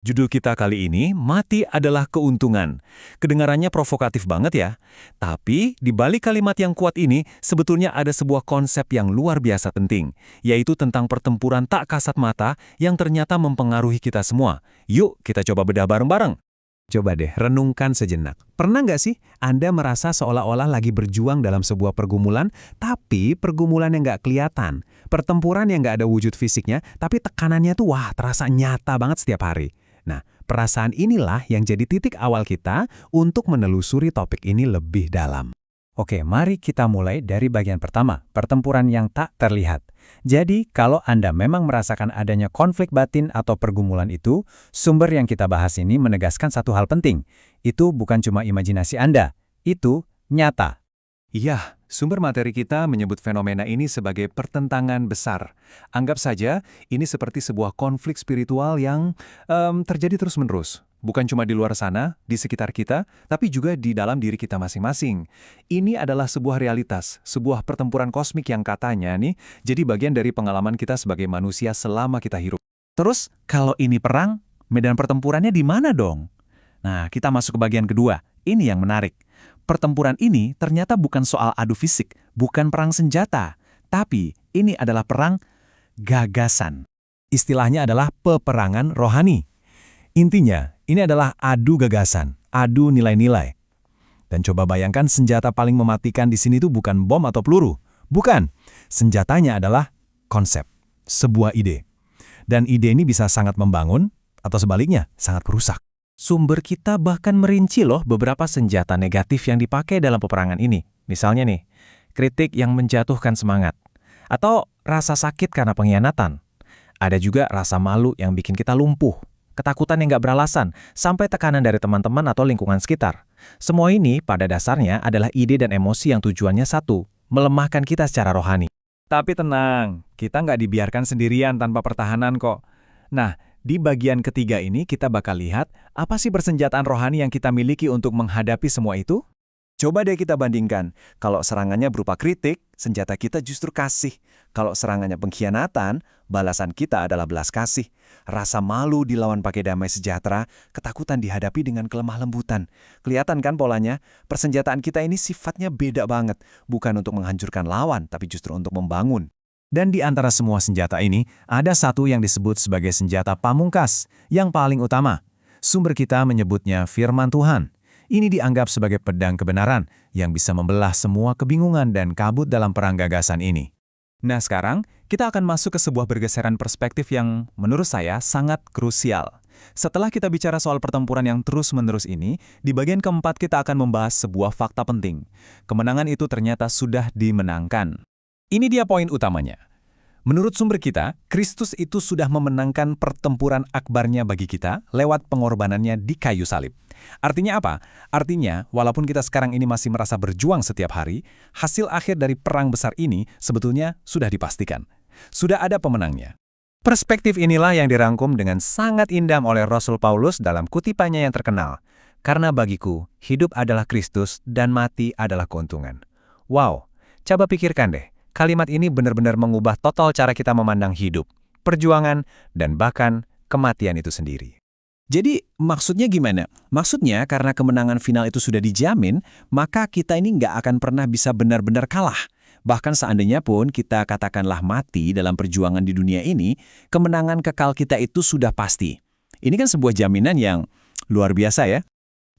Judul kita kali ini, Mati adalah Keuntungan. Kedengarannya provokatif banget ya. Tapi, di balik kalimat yang kuat ini, sebetulnya ada sebuah konsep yang luar biasa penting, yaitu tentang pertempuran tak kasat mata yang ternyata mempengaruhi kita semua. Yuk, kita coba bedah bareng-bareng. Coba deh, renungkan sejenak. Pernah nggak sih Anda merasa seolah-olah lagi berjuang dalam sebuah pergumulan, tapi pergumulan yang nggak kelihatan? Pertempuran yang nggak ada wujud fisiknya, tapi tekanannya tuh wah terasa nyata banget setiap hari. Nah, perasaan inilah yang jadi titik awal kita untuk menelusuri topik ini lebih dalam. Oke, mari kita mulai dari bagian pertama, pertempuran yang tak terlihat. Jadi, kalau Anda memang merasakan adanya konflik batin atau pergumulan itu, sumber yang kita bahas ini menegaskan satu hal penting. Itu bukan cuma imajinasi Anda, itu nyata. Iya, sumber materi kita menyebut fenomena ini sebagai pertentangan besar. Anggap saja ini seperti sebuah konflik spiritual yang terjadi terus-menerus. Bukan cuma di luar sana, di sekitar kita, tapi juga di dalam diri kita masing-masing. Ini adalah sebuah realitas, sebuah pertempuran kosmik yang katanya nih jadi bagian dari pengalaman kita sebagai manusia selama kita hidup. Terus, kalau ini perang, medan pertempurannya di mana dong? Nah, kita masuk ke bagian kedua. Ini yang menarik. Pertempuran ini ternyata bukan soal adu fisik, bukan perang senjata, tapi ini adalah perang gagasan. Istilahnya adalah peperangan rohani. Intinya, ini adalah adu gagasan, adu nilai-nilai. Dan coba bayangkan senjata paling mematikan di sini tuh bukan bom atau peluru. Bukan. Senjatanya adalah konsep, sebuah ide. Dan ide ini bisa sangat membangun, atau sebaliknya, sangat merusak. Sumber kita bahkan merinci loh beberapa senjata negatif yang dipakai dalam peperangan ini. Misalnya nih, kritik yang menjatuhkan semangat. Atau rasa sakit karena pengkhianatan. Ada juga rasa malu yang bikin kita lumpuh. Ketakutan yang nggak beralasan, sampai tekanan dari teman-teman atau lingkungan sekitar. Semua ini pada dasarnya adalah ide dan emosi yang tujuannya satu, melemahkan kita secara rohani. Tapi tenang, kita nggak dibiarkan sendirian tanpa pertahanan kok. Nah, di bagian ketiga ini kita bakal lihat apa sih persenjataan rohani yang kita miliki untuk menghadapi semua itu? Coba deh kita bandingkan. Kalau serangannya berupa kritik, senjata kita justru kasih. Kalau serangannya pengkhianatan, balasan kita adalah belas kasih. Rasa malu dilawan pakai damai sejahtera, ketakutan dihadapi dengan kelemah lembutan. Kelihatan kan polanya? Persenjataan kita ini sifatnya beda banget. Bukan untuk menghancurkan lawan, tapi justru untuk membangun. Dan di antara semua senjata ini, ada satu yang disebut sebagai senjata pamungkas, yang paling utama. Sumber kita menyebutnya firman Tuhan. Ini dianggap sebagai pedang kebenaran yang bisa membelah semua kebingungan dan kabut dalam perang gagasan ini. Nah sekarang, kita akan masuk ke sebuah pergeseran perspektif yang menurut saya sangat krusial. Setelah kita bicara soal pertempuran yang terus-menerus ini, di bagian keempat kita akan membahas sebuah fakta penting. Kemenangan itu ternyata sudah dimenangkan. Ini dia poin utamanya. Menurut sumber kita, Kristus itu sudah memenangkan pertempuran akbarnya bagi kita lewat pengorbanannya di kayu salib. Artinya apa? Artinya, walaupun kita sekarang ini masih merasa berjuang setiap hari, hasil akhir dari perang besar ini sebetulnya sudah dipastikan. Sudah ada pemenangnya. Perspektif inilah yang dirangkum dengan sangat indah oleh Rasul Paulus dalam kutipannya yang terkenal. Karena bagiku, hidup adalah Kristus dan mati adalah keuntungan. Wow, coba pikirkan deh. Kalimat ini benar-benar mengubah total cara kita memandang hidup, perjuangan, dan bahkan kematian itu sendiri. Jadi maksudnya gimana? Maksudnya karena kemenangan final itu sudah dijamin, maka kita ini nggak akan pernah bisa benar-benar kalah. Bahkan seandainya pun kita katakanlah mati dalam perjuangan di dunia ini, kemenangan kekal kita itu sudah pasti. Ini kan sebuah jaminan yang luar biasa ya.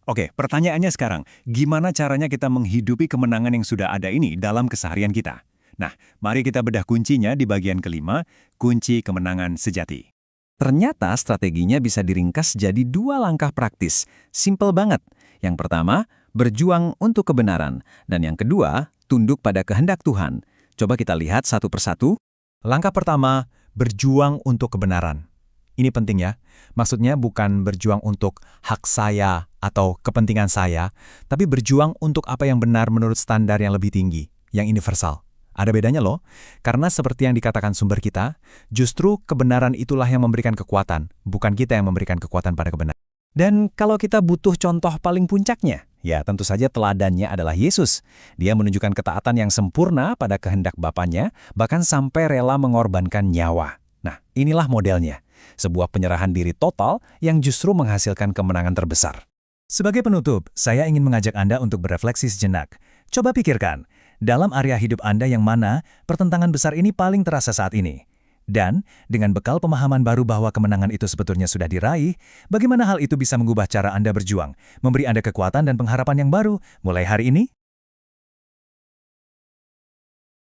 Oke, pertanyaannya sekarang, gimana caranya kita menghidupi kemenangan yang sudah ada ini dalam keseharian kita? Nah, mari kita bedah kuncinya di bagian kelima, kunci kemenangan sejati. Ternyata strateginya bisa diringkas jadi dua langkah praktis. Simple banget. Yang pertama, berjuang untuk kebenaran. Dan yang kedua, tunduk pada kehendak Tuhan. Coba kita lihat satu persatu. Langkah pertama, berjuang untuk kebenaran. Ini penting ya. Maksudnya bukan berjuang untuk hak saya atau kepentingan saya, tapi berjuang untuk apa yang benar menurut standar yang lebih tinggi, yang universal. Ada bedanya loh, karena seperti yang dikatakan sumber kita, justru kebenaran itulah yang memberikan kekuatan, bukan kita yang memberikan kekuatan pada kebenaran. Dan kalau kita butuh contoh paling puncaknya, ya tentu saja teladannya adalah Yesus. Dia menunjukkan ketaatan yang sempurna pada kehendak Bapanya, bahkan sampai rela mengorbankan nyawa. Nah, inilah modelnya. Sebuah penyerahan diri total yang justru menghasilkan kemenangan terbesar. Sebagai penutup, saya ingin mengajak Anda untuk berefleksi sejenak. Coba pikirkan, dalam area hidup Anda yang mana pertentangan besar ini paling terasa saat ini? Dan, dengan bekal pemahaman baru bahwa kemenangan itu sebetulnya sudah diraih, bagaimana hal itu bisa mengubah cara Anda berjuang, memberi Anda kekuatan dan pengharapan yang baru mulai hari ini?